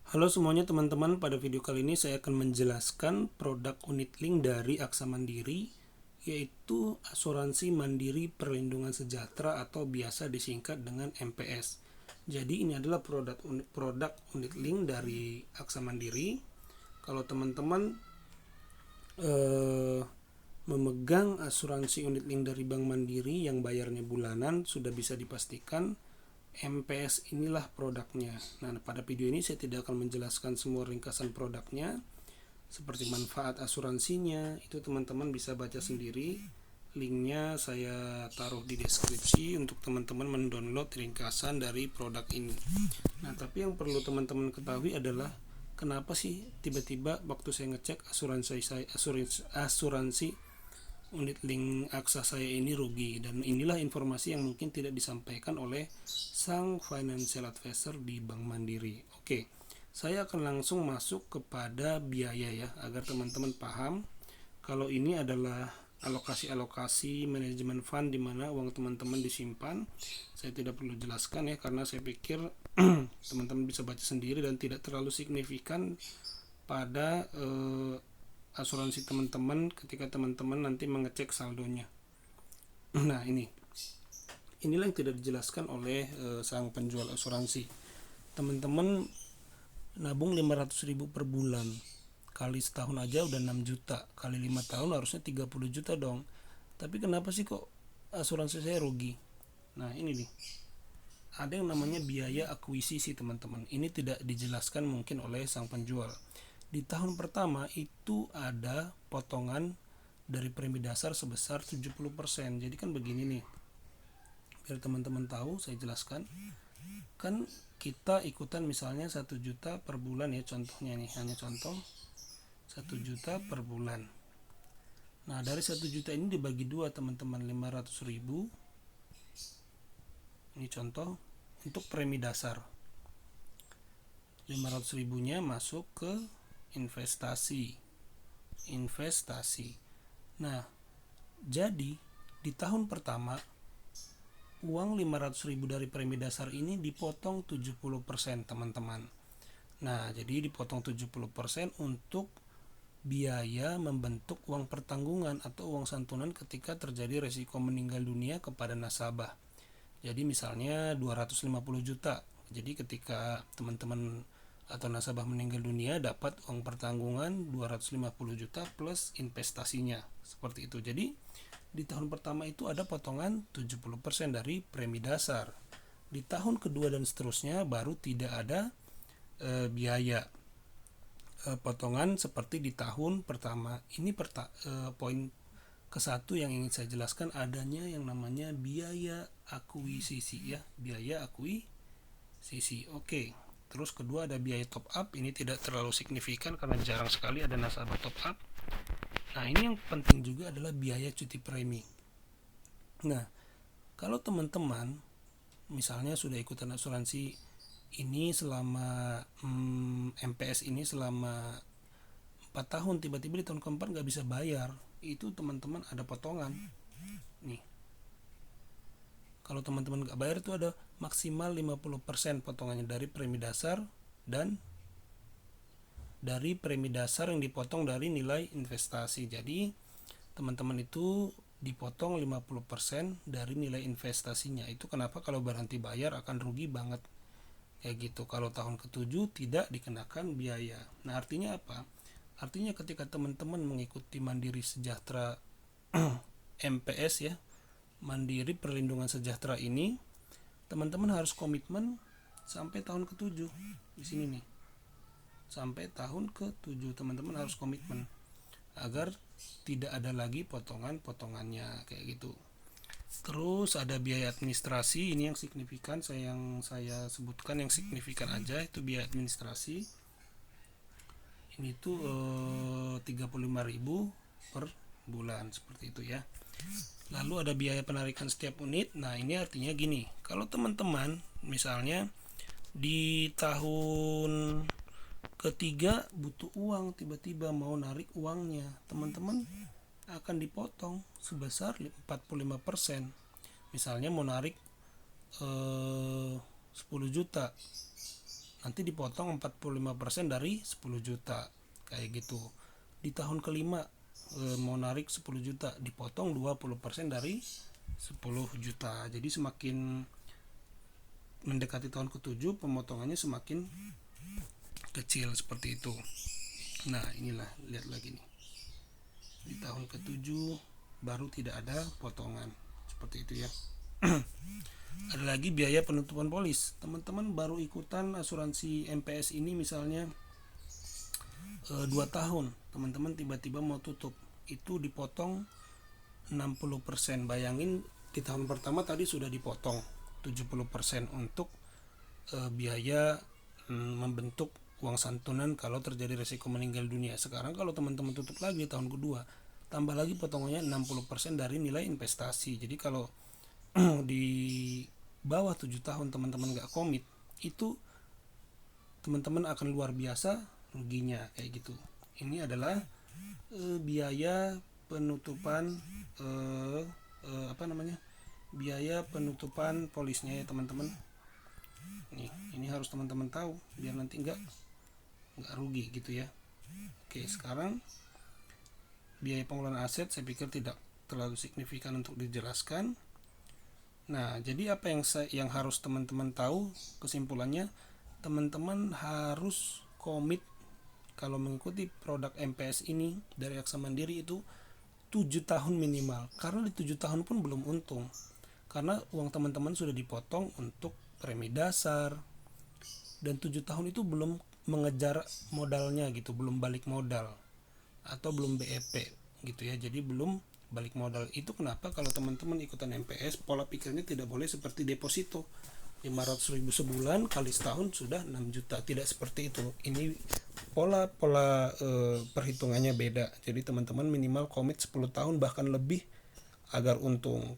Halo semuanya teman-teman, pada video kali ini saya akan menjelaskan produk unit link dari Aksa Mandiri, yaitu Asuransi Mandiri Perlindungan Sejahtera atau biasa disingkat dengan MPS. Jadi ini adalah produk unit link dari Aksa Mandiri. Kalau teman-teman memegang asuransi unit link dari Bank Mandiri yang bayarnya bulanan, sudah bisa dipastikan MPS inilah produknya. Nah, pada video ini saya tidak akan menjelaskan semua ringkasan produknya seperti manfaat asuransinya, itu teman-teman bisa baca sendiri. Linknya saya taruh di deskripsi untuk teman-teman mendownload ringkasan dari produk ini. Nah, tapi yang perlu teman-teman ketahui adalah kenapa sih tiba-tiba waktu saya ngecek asuransi unit link Aksa saya ini rugi, dan inilah informasi yang mungkin tidak disampaikan oleh sang financial advisor di Bank Mandiri. Oke, saya akan langsung masuk kepada biaya ya, agar teman-teman paham kalau ini adalah alokasi manajemen fund di mana uang teman-teman disimpan. Saya tidak perlu jelaskan ya, karena saya pikir teman-teman bisa baca sendiri dan tidak terlalu signifikan pada asuransi teman-teman ketika teman-teman nanti mengecek saldonya. Nah, inilah yang tidak dijelaskan oleh sang penjual asuransi. Teman-teman nabung 500.000 per bulan, kali setahun aja udah 6 juta, kali 5 tahun harusnya 30 juta dong. Tapi kenapa sih kok asuransi saya rugi? Nah, ini nih, ada yang namanya biaya akuisisi teman-teman. Ini tidak dijelaskan mungkin oleh sang penjual. Di tahun pertama itu ada potongan dari premi dasar sebesar 70%. Jadi kan begini nih, biar teman-teman tahu saya jelaskan. Kan kita ikutan misalnya 1 juta per bulan ya, contohnya nih, hanya contoh 1 juta per bulan. Nah, dari 1 juta ini dibagi dua teman-teman, 500.000. Ini contoh untuk premi dasar. 500 ribunya masuk ke investasi. Nah, jadi di tahun pertama uang 500.000 dari premi dasar ini dipotong 70% teman-teman. Nah, jadi dipotong 70% untuk biaya membentuk uang pertanggungan atau uang santunan ketika terjadi resiko meninggal dunia kepada nasabah. Jadi misalnya 250 juta. Jadi ketika teman-teman atau nasabah meninggal dunia dapat uang pertanggungan 250 juta plus investasinya. Seperti itu. Jadi di tahun pertama itu ada potongan 70% dari premi dasar. Di tahun kedua dan seterusnya baru tidak ada biaya potongan seperti di tahun pertama. Ini poin ke-1 yang ingin saya jelaskan, adanya yang namanya biaya akuisisi ya, biaya akuisisi. Oke. Terus kedua ada biaya top up, ini tidak terlalu signifikan karena jarang sekali ada nasabah top up. Nah, ini yang penting juga adalah biaya cuti premi. Nah, kalau teman-teman misalnya sudah ikutan asuransi ini selama MPS ini selama 4 tahun, tiba-tiba di tahun keempat nggak bisa bayar, itu teman-teman ada potongan. Nih, kalau teman-teman nggak bayar itu ada maksimal 50% potongannya dari premi dasar dan dari premi dasar yang dipotong dari nilai investasi. Jadi teman-teman itu dipotong 50% dari nilai investasinya. Itu kenapa kalau berhenti bayar akan rugi banget. Kayak gitu. Kalau tahun ke-7 tidak dikenakan biaya. Nah, artinya apa? Artinya ketika teman-teman mengikuti Mandiri Sejahtera MPS ya, Mandiri Perlindungan Sejahtera ini, teman-teman harus komitmen sampai tahun ke-7. Di sini nih. Sampai tahun ke-7 teman-teman harus komitmen agar tidak ada lagi potongan-potongannya kayak gitu. Terus ada biaya administrasi, ini yang signifikan, yang saya sebutkan yang signifikan aja, itu biaya administrasi. Ini tuh 35.000 per bulan seperti itu ya. Lalu ada biaya penarikan setiap unit. Nah, ini artinya gini, kalau teman-teman misalnya di tahun ketiga butuh uang, tiba-tiba mau narik uangnya, teman-teman akan dipotong sebesar 45%. Misalnya mau narik 10 juta. nanti dipotong 45% dari 10 juta kayak gitu. Di tahun kelima mau narik 10 juta dipotong 20% dari 10 juta. Jadi semakin mendekati tahun ke-7 pemotongannya semakin kecil seperti itu. Nah, inilah, lihat lagi nih. Di tahun ke-7 baru tidak ada potongan. Seperti itu ya. Ada lagi biaya penutupan polis. Teman-teman baru ikutan asuransi MPS ini misalnya 2 tahun, teman-teman tiba-tiba mau tutup, itu dipotong 60%. Bayangin di tahun pertama tadi sudah dipotong 70% untuk biaya membentuk uang santunan kalau terjadi resiko meninggal dunia. Sekarang kalau teman-teman tutup lagi di tahun kedua, tambah lagi potongannya 60% dari nilai investasi. Jadi kalau di bawah 7 tahun teman-teman gak komit, itu teman-teman akan luar biasa ruginya kayak gitu. Ini adalah biaya penutupan biaya penutupan polisnya ya teman-teman. Nih, ini harus teman-teman tahu biar nanti nggak rugi gitu ya. Oke, sekarang biaya pengelolaan aset saya pikir tidak terlalu signifikan untuk dijelaskan. Nah, jadi apa yang harus teman-teman tahu? Kesimpulannya, teman-teman harus komit kalau mengikuti produk MPS ini dari Aksa Mandiri itu 7 tahun minimal. Karena di 7 tahun pun belum untung. Karena uang teman-teman sudah dipotong untuk premi dasar, dan 7 tahun itu belum mengejar modalnya gitu, belum balik modal atau belum BEP gitu ya. Jadi belum balik modal. Itu kenapa kalau teman-teman ikutan MPS, pola pikirnya tidak boleh seperti deposito 500.000 sebulan kali setahun sudah 6 juta. Tidak seperti itu. Ini pola perhitungannya beda. Jadi teman-teman minimal komit 10 tahun bahkan lebih agar untung.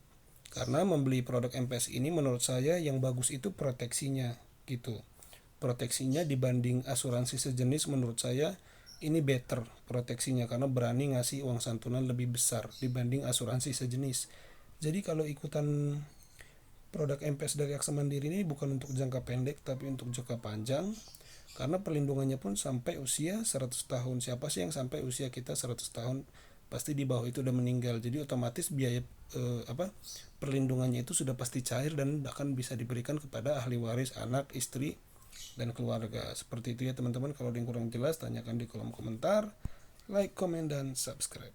Karena membeli produk MPS ini menurut saya yang bagus itu proteksinya gitu. Proteksinya dibanding asuransi sejenis menurut saya ini better proteksinya karena berani ngasih uang santunan lebih besar dibanding asuransi sejenis. Jadi kalau ikutan produk MPS dari Aksa Mandiri ini bukan untuk jangka pendek tapi untuk jangka panjang, karena perlindungannya pun sampai usia 100 tahun. Siapa sih yang sampai usia kita 100 tahun? Pasti di bawah itu udah meninggal. Jadi otomatis biaya perlindungannya itu sudah pasti cair dan akan bisa diberikan kepada ahli waris, anak, istri, dan keluarga. Seperti itu ya teman-teman. Kalau ada yang kurang jelas tanyakan di kolom komentar. Like, comment, dan subscribe.